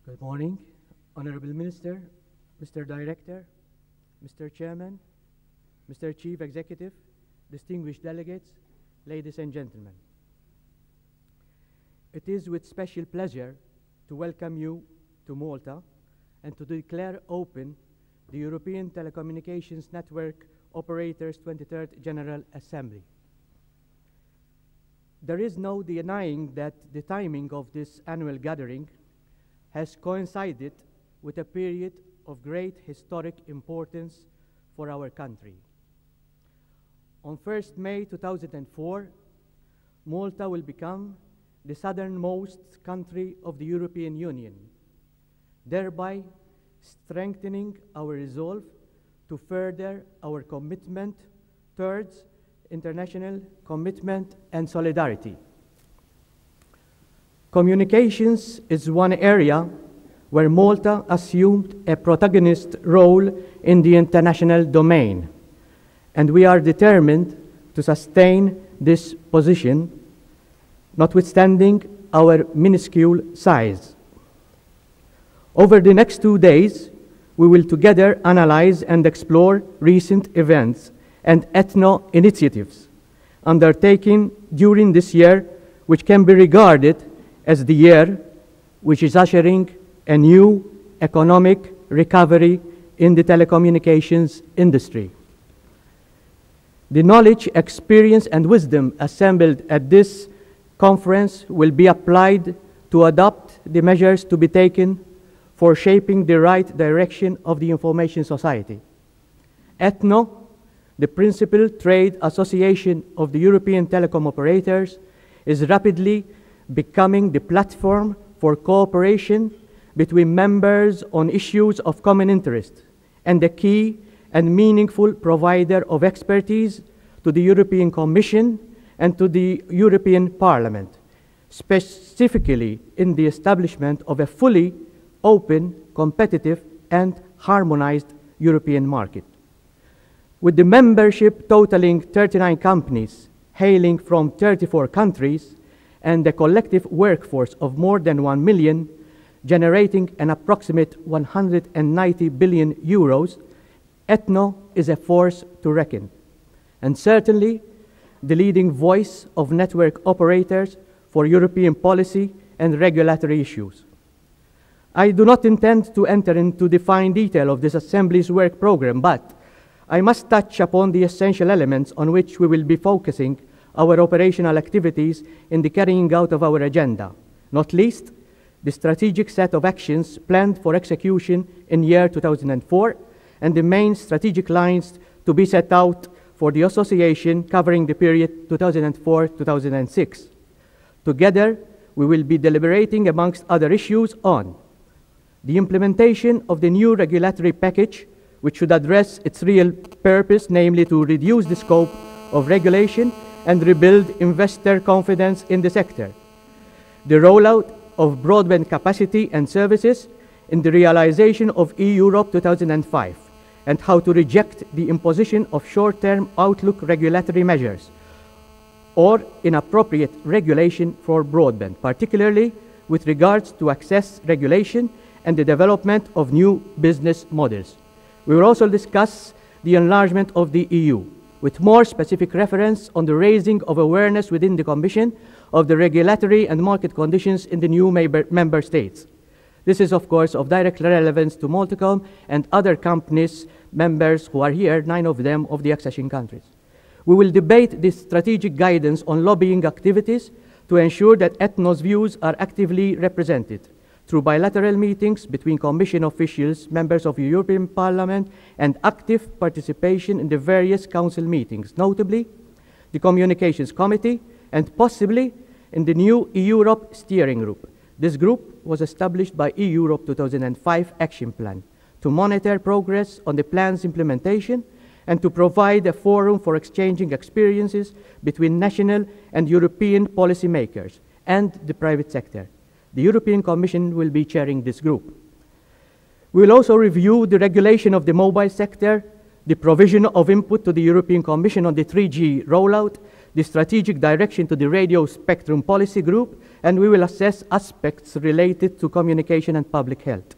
Good morning, Honorable Minister, Mr. Director, Mr. Chairman, Mr. Chief Executive, distinguished delegates, ladies and gentlemen. It is with special pleasure to welcome you to Malta and to declare open the European Telecommunications Network Operators 23rd General Assembly. There is no denying that the timing of this annual gathering has coincided with a period of great historic importance for our country. On 1st May 2004, Malta will become the southernmost country of the European Union, thereby strengthening our resolve to further our commitment towards international commitment and solidarity. Communications is one area where Malta assumed a protagonist role in the international domain, and we are determined to sustain this position, notwithstanding our minuscule size. Over the next 2 days, we will together analyze and explore recent events and ETNO initiatives undertaken during this year, which can be regarded as the year which is ushering a new economic recovery in the telecommunications industry. The knowledge, experience, and wisdom assembled at this conference will be applied to adopt the measures to be taken for shaping the right direction of the information society. ETNO, the principal trade association of the European telecom operators, is rapidly becoming the platform for cooperation between members on issues of common interest and a key and meaningful provider of expertise to the European Commission and to the European Parliament, specifically in the establishment of a fully open, competitive, and harmonized European market. With the membership totaling 39 companies hailing from 34 countries and a collective workforce of more than 1 million, generating an approximate 190 billion euros, ETNO is a force to reckon, and certainly the leading voice of network operators for European policy and regulatory issues. I do not intend to enter into the fine detail of this Assembly's work program, but I must touch upon the essential elements on which we will be focusing our operational activities in the carrying out of our agenda, not least the strategic set of actions planned for execution in year 2004 and the main strategic lines to be set out for the association covering the period 2004-2006. Together, we will be deliberating amongst other issues on the implementation of the new regulatory package, which should address its real purpose, namely to reduce the scope of regulation and rebuild investor confidence in the sector. The rollout of broadband capacity and services in the realization of Europe 2005, and how to reject the imposition of short-term outlook regulatory measures or inappropriate regulation for broadband, particularly with regards to access regulation and the development of new business models. We will also discuss the enlargement of the EU, with more specific reference on the raising of awareness within the Commission of the regulatory and market conditions in the new member states. This is, of course, of direct relevance to Maltacom and other companies, members who are here, 9 of them of the accession countries. We will debate this strategic guidance on lobbying activities to ensure that ETNO's views are actively represented through bilateral meetings between Commission officials, members of the European Parliament, and active participation in the various Council meetings, notably the Communications Committee, and possibly in the new E-Europe Steering Group. This group was established by E-Europe 2005 Action Plan to monitor progress on the plan's implementation and to provide a forum for exchanging experiences between national and European policymakers and the private sector. The European Commission will be chairing this group. We will also review the regulation of the mobile sector, the provision of input to the European Commission on the 3G rollout, the strategic direction to the radio spectrum policy group, and we will assess aspects related to communication and public health.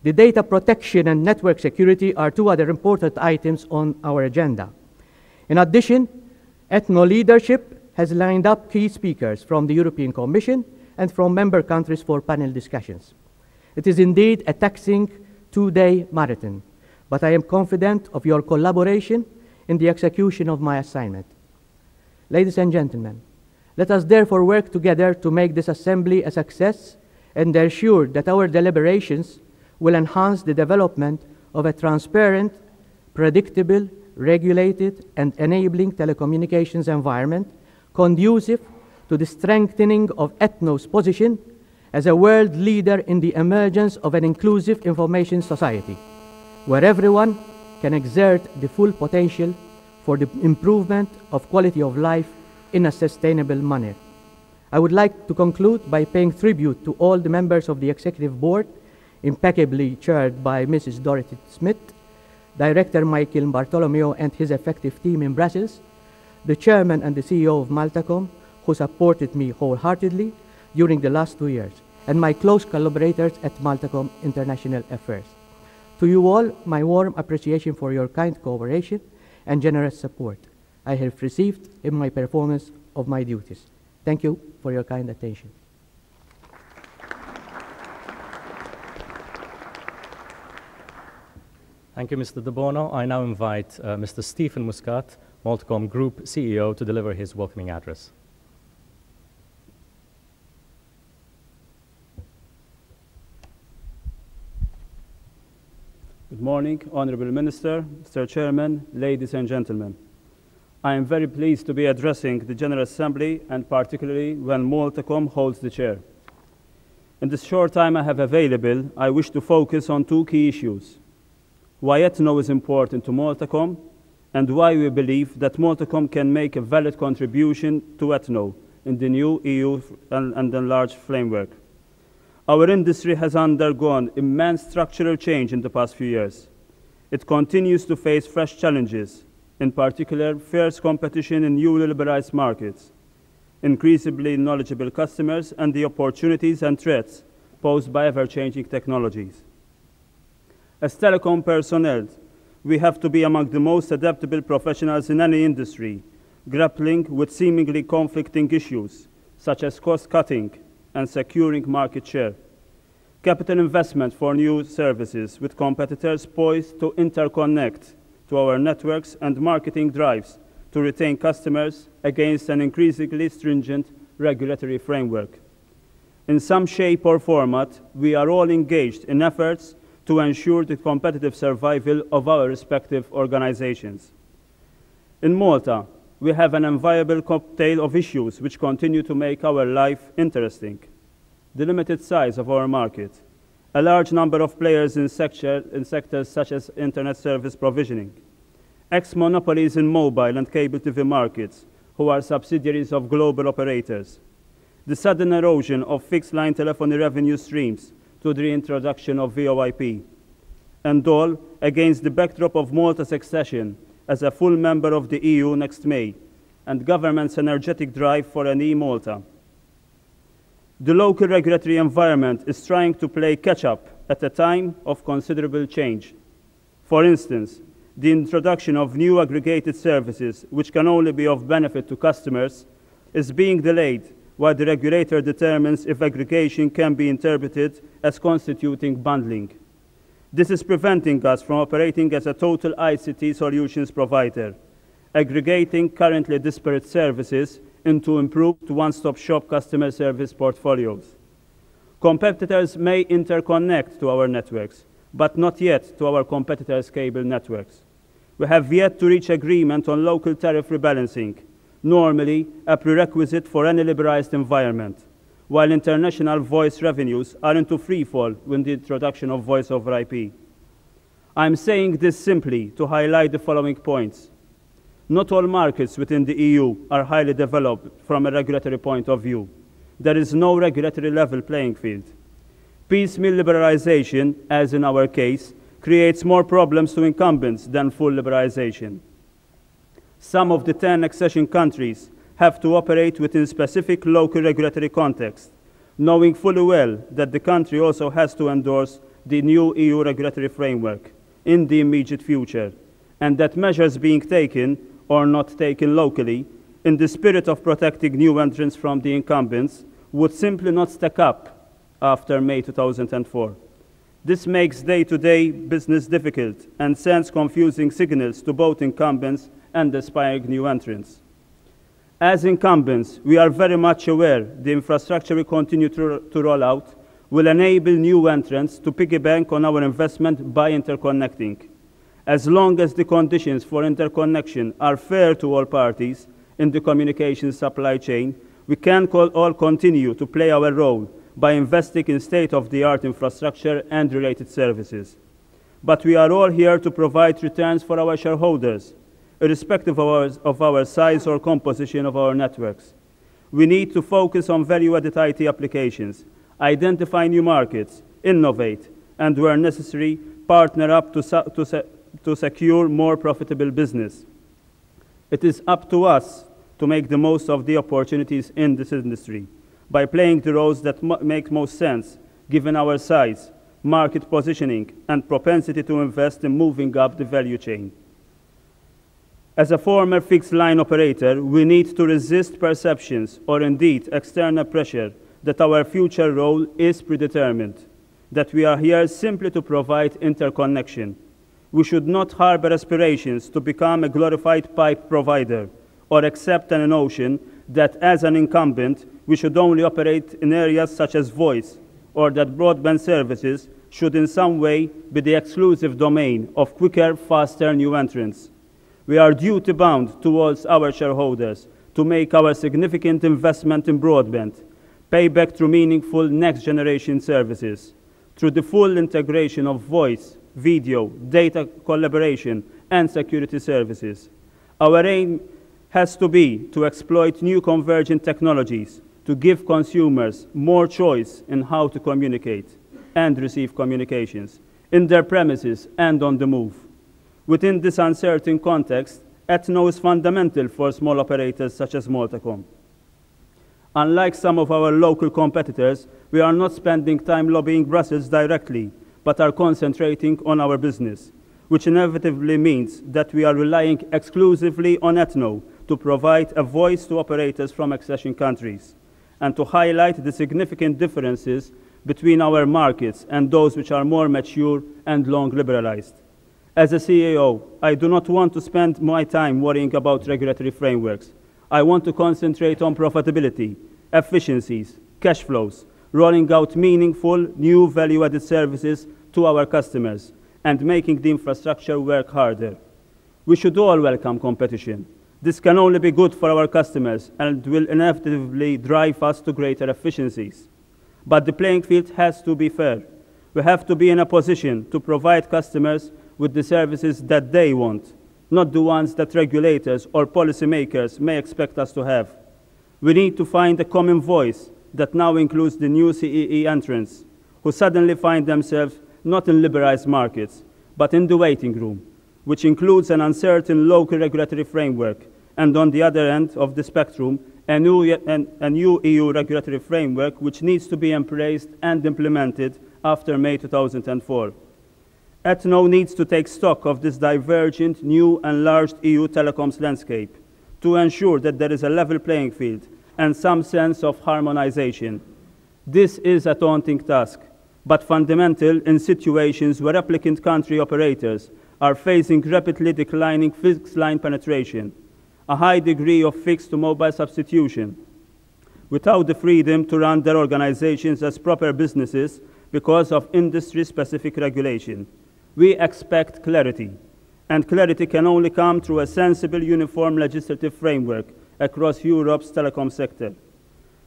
The data protection and network security are two other important items on our agenda. In addition, ETNO leadership has lined up key speakers from the European Commission and from member countries for panel discussions. It is indeed a taxing two-day marathon, but I am confident of your collaboration in the execution of my assignment. Ladies and gentlemen, let us therefore work together to make this assembly a success and ensure that our deliberations will enhance the development of a transparent, predictable, regulated, and enabling telecommunications environment conducive to the strengthening of ETNO's position as a world leader in the emergence of an inclusive information society, where everyone can exert the full potential for the improvement of quality of life in a sustainable manner. I would like to conclude by paying tribute to all the members of the Executive Board, impeccably chaired by Mrs. Dorothy Smith, Director Michael Bartolomeo and his effective team in Brussels, the Chairman and the CEO of Maltacom, who supported me wholeheartedly during the last 2 years, and my close collaborators at Maltacom International Affairs. To you all, my warm appreciation for your kind cooperation and generous support I have received in my performance of my duties. Thank you for your kind attention. Thank you, Mr. De Bono. I now invite Mr. Stephen Muscat, Maltacom Group CEO, to deliver his welcoming address. Good morning, Honourable Minister, Mr. Chairman, ladies and gentlemen. I am very pleased to be addressing the General Assembly, and particularly when Maltacom holds the chair. In this short time I have available, I wish to focus on two key issues: why ETNO is important to Maltacom, and why we believe that Maltacom can make a valid contribution to ETNO in the new EU and enlarged framework. Our industry has undergone immense structural change in the past few years. It continues to face fresh challenges, in particular fierce competition in newly liberalized markets, increasingly knowledgeable customers, and the opportunities and threats posed by ever-changing technologies. As telecom personnel, we have to be among the most adaptable professionals in any industry, grappling with seemingly conflicting issues, such as cost-cutting and securing market share, capital investment for new services with competitors poised to interconnect to our networks, and marketing drives to retain customers against an increasingly stringent regulatory framework. In some shape or format, we are all engaged in efforts to ensure the competitive survival of our respective organizations. In Malta, we have an enviable cocktail of issues which continue to make our life interesting. The limited size of our market, a large number of players in sectors such as internet service provisioning, ex-monopolies in mobile and cable TV markets who are subsidiaries of global operators, the sudden erosion of fixed-line telephony revenue streams to the reintroduction of VoIP, and all against the backdrop of Malta's accession as a full member of the EU next May, and government's energetic drive for an e-Malta. The local regulatory environment is trying to play catch-up at a time of considerable change. For instance, the introduction of new aggregated services, which can only be of benefit to customers, is being delayed while the regulator determines if aggregation can be interpreted as constituting bundling. This is preventing us from operating as a total ICT solutions provider, aggregating currently disparate services into improved one-stop shop customer service portfolios. Competitors may interconnect to our networks, but not yet to our competitors' cable networks. We have yet to reach agreement on local tariff rebalancing, normally a prerequisite for any liberalized environment, while international voice revenues are into freefall with the introduction of voice over IP. I'm saying this simply to highlight the following points. Not all markets within the EU are highly developed from a regulatory point of view. There is no regulatory level playing field. Piecemeal liberalization, as in our case, creates more problems to incumbents than full liberalization. Some of the 10 accession countries have to operate within specific local regulatory context, knowing fully well that the country also has to endorse the new EU regulatory framework in the immediate future, and that measures being taken or not taken locally in the spirit of protecting new entrants from the incumbents would simply not stack up after May 2004. This makes day-to-day business difficult and sends confusing signals to both incumbents and aspiring new entrants. As incumbents, we are very much aware the infrastructure we continue to roll out will enable new entrants to piggyback on our investment by interconnecting. As long as the conditions for interconnection are fair to all parties in the communications supply chain, we can all continue to play our role by investing in state-of-the-art infrastructure and related services. But we are all here to provide returns for our shareholders, irrespective of our size or composition of our networks. We need to focus on value-added IT applications, identify new markets, innovate, and where necessary, partner up to secure more profitable business. It is up to us to make the most of the opportunities in this industry by playing the roles that make most sense, given our size, market positioning, and propensity to invest in moving up the value chain. As a former fixed-line operator, we need to resist perceptions or indeed external pressure that our future role is predetermined, that we are here simply to provide interconnection. We should not harbor aspirations to become a glorified pipe provider or accept an notion that as an incumbent, we should only operate in areas such as voice, or that broadband services should in some way be the exclusive domain of quicker, faster new entrants. We are duty-bound towards our shareholders to make our significant investment in broadband pay back through meaningful next-generation services, through the full integration of voice, video, data collaboration, and security services. Our aim has to be to exploit new convergent technologies to give consumers more choice in how to communicate and receive communications in their premises and on the move. Within this uncertain context, ETNO is fundamental for small operators such as Maltacom. Unlike some of our local competitors, we are not spending time lobbying Brussels directly, but are concentrating on our business, which inevitably means that we are relying exclusively on ETNO to provide a voice to operators from accession countries, and to highlight the significant differences between our markets and those which are more mature and long liberalized. As a CEO, I do not want to spend my time worrying about regulatory frameworks. I want to concentrate on profitability, efficiencies, cash flows, rolling out meaningful new value-added services to our customers, and making the infrastructure work harder. We should all welcome competition. This can only be good for our customers and will inevitably drive us to greater efficiencies. But the playing field has to be fair. We have to be in a position to provide customers with the services that they want, not the ones that regulators or policymakers may expect us to have. We need to find a common voice that now includes the new CEE entrants, who suddenly find themselves not in liberalized markets, but in the waiting room, which includes an uncertain local regulatory framework, and on the other end of the spectrum, a new EU regulatory framework which needs to be embraced and implemented after May 2004. ETNO needs to take stock of this divergent, new, enlarged EU telecoms landscape to ensure that there is a level playing field and some sense of harmonization. This is a daunting task, but fundamental in situations where applicant country operators are facing rapidly declining fixed-line penetration, a high degree of fixed-to-mobile substitution, without the freedom to run their organizations as proper businesses because of industry-specific regulation. We expect clarity, and clarity can only come through a sensible, uniform legislative framework across Europe's telecom sector.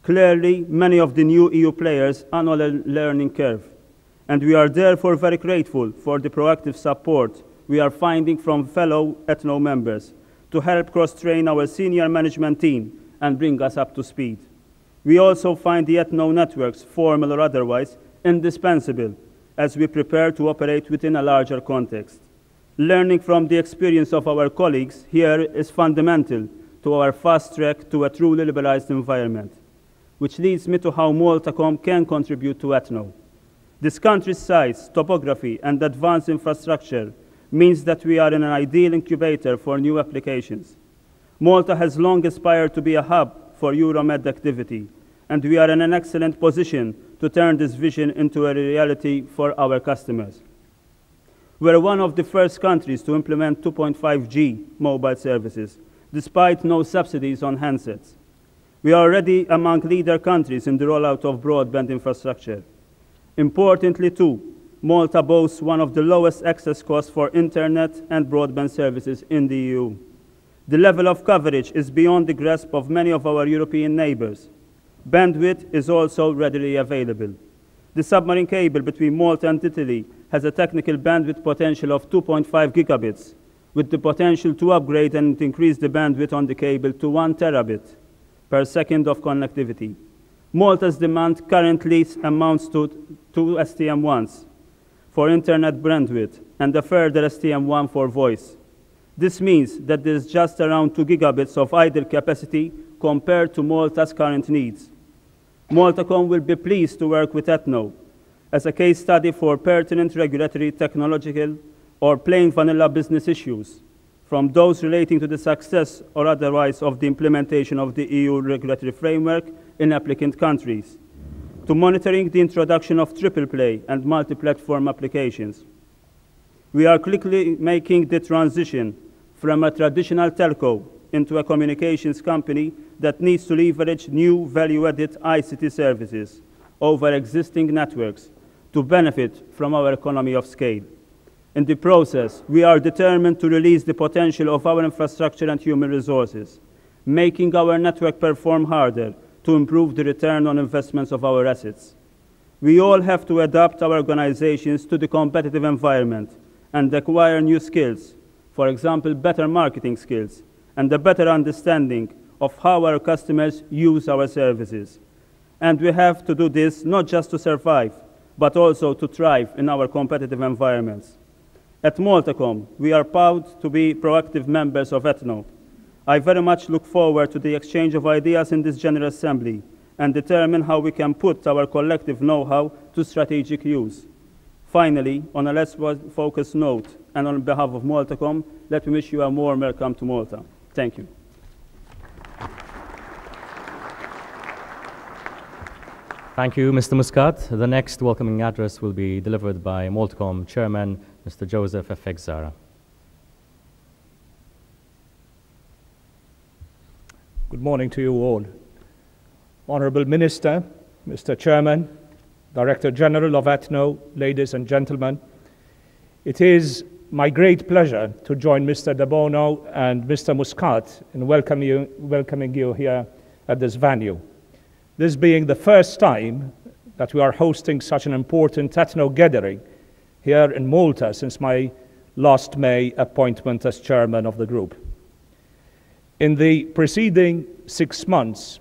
Clearly, many of the new EU players are on a learning curve, and we are therefore very grateful for the proactive support we are finding from fellow ETNO members to help cross-train our senior management team and bring us up to speed. We also find the ETNO networks, formal or otherwise, indispensable as we prepare to operate within a larger context. Learning from the experience of our colleagues here is fundamental to our fast track to a truly liberalized environment, which leads me to how Maltacom can contribute to ETNO. This country's size, topography, and advanced infrastructure means that we are in an ideal incubator for new applications. Malta has long aspired to be a hub for Euromed activity, and we are in an excellent position to turn this vision into a reality for our customers. We are one of the first countries to implement 2.5G mobile services, despite no subsidies on handsets. We are already among leader countries in the rollout of broadband infrastructure. Importantly, too, Malta boasts one of the lowest access costs for internet and broadband services in the EU. The level of coverage is beyond the grasp of many of our European neighbors. Bandwidth is also readily available. The submarine cable between Malta and Italy has a technical bandwidth potential of 2.5 gigabits, with the potential to upgrade and increase the bandwidth on the cable to 1 terabit per second of connectivity. Malta's demand currently amounts to 2 STM1s for internet bandwidth and a further STM1 for voice. This means that there is just around 2 gigabits of idle capacity compared to Malta's current needs. Maltacom will be pleased to work with ETNO as a case study for pertinent regulatory, technological, or plain vanilla business issues, from those relating to the success or otherwise of the implementation of the EU regulatory framework in applicant countries, to monitoring the introduction of triple play and multi-platform applications. We are quickly making the transition from a traditional telco into a communications company that needs to leverage new value-added ICT services over existing networks to benefit from our economy of scale. In the process, we are determined to release the potential of our infrastructure and human resources, making our network perform harder to improve the return on investments of our assets. We all have to adapt our organizations to the competitive environment and acquire new skills, for example, better marketing skills, and a better understanding of how our customers use our services. And we have to do this not just to survive, but also to thrive in our competitive environments. At Maltacom, we are proud to be proactive members of ETNO. I very much look forward to the exchange of ideas in this General Assembly and determine how we can put our collective know-how to strategic use. Finally, on a less focused note, and on behalf of Maltacom, let me wish you a warm welcome to Malta. Thank you. Thank you, Mr. Muscat. The next welcoming address will be delivered by Maltacom Chairman, Mr. Joseph F. Zara. Good morning to you all. Honorable Minister, Mr. Chairman, Director General of ETNO, ladies and gentlemen, it is my great pleasure to join Mr. De Bono and Mr. Muscat in welcoming you here at this venue. This being the first time that we are hosting such an important ETNO gathering here in Malta since my last May appointment as chairman of the group. In the preceding 6 months,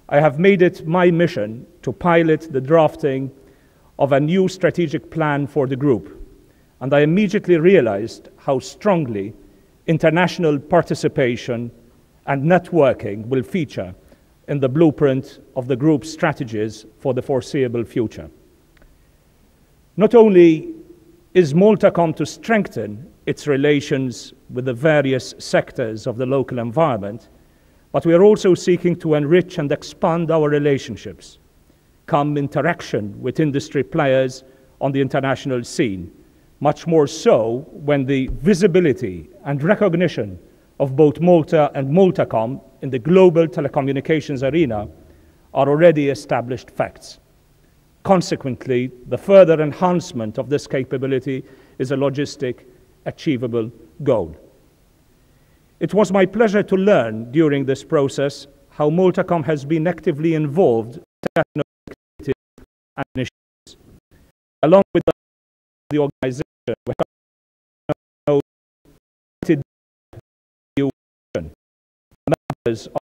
I have made it my mission to pilot the drafting of a new strategic plan for the group, and I immediately realized how strongly international participation and networking will feature in the blueprint of the group's strategies for the foreseeable future. Not only is Maltacom to strengthen its relations with the various sectors of the local environment, but we are also seeking to enrich and expand our relationships, come interaction with industry players on the international scene, much more so when the visibility and recognition of both Malta and Maltacom in the global telecommunications arena are already established facts. Consequently, the further enhancement of this capability is a logistic, achievable goal. It was my pleasure to learn during this process how Maltacom has been actively involved in technical activities and initiatives. Along with the organization, we have members of